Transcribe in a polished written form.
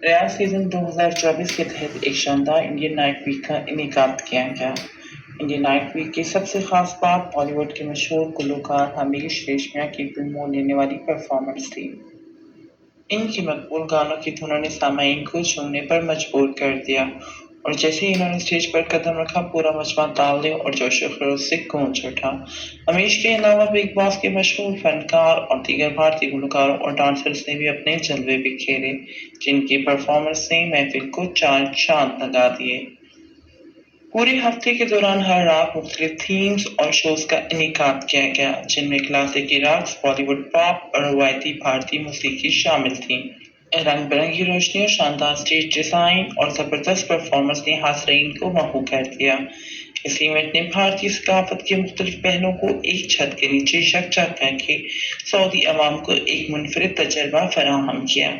ریاض season 2024 کے تحت ایک شاندار انڈین نائٹ ویک کا انعقاد کیا گیا۔ انڈین نائٹ ویک کی سب سے خاص بات بالی ووڈ کے مشہور گلوکار ہمیش ریشمیا کی دل موہ لینے والی پرفارمنس تھی۔ ان کی مقبول گانوں کی دھنوں نے سامعین کو جھومنے پر مجبور کر دیا اور جیسے ہی انہوں نے اسٹیج پر قدم رکھا پورا مجمع تالیوں اور جوش و خروش سے گونج اٹھا۔ ہمیش کے علاوہ بگ باس کے مشہور فنکار اور دیگر بھارتی گلوکاروں اور ڈانسرز نے بھی اپنے جلوے بکھیرے، جن کی پرفارمنس نے محفل کو چار چاند لگا دیے۔ پورے ہفتے کے دوران ہر رات مختلف تھیمز اور شوز کا انعقاد کیا گیا، جن میں کلاسیکی رقص، بالی ووڈ پاپ اور روایتی بھارتی موسیقی شامل تھیں۔ رنگ برنگی روشنیوں، شاندار اسٹیج ڈیزائن اور زبردست پرفارمنس نے حاضرین کو محو کر دیا۔ اس ایونٹ نے بھارتی ثقافت کے مختلف پہلوؤں کو ایک چھت کے نیچے یکجا کر کے سعودی عوام کو ایک منفرد تجربہ فراہم کیا۔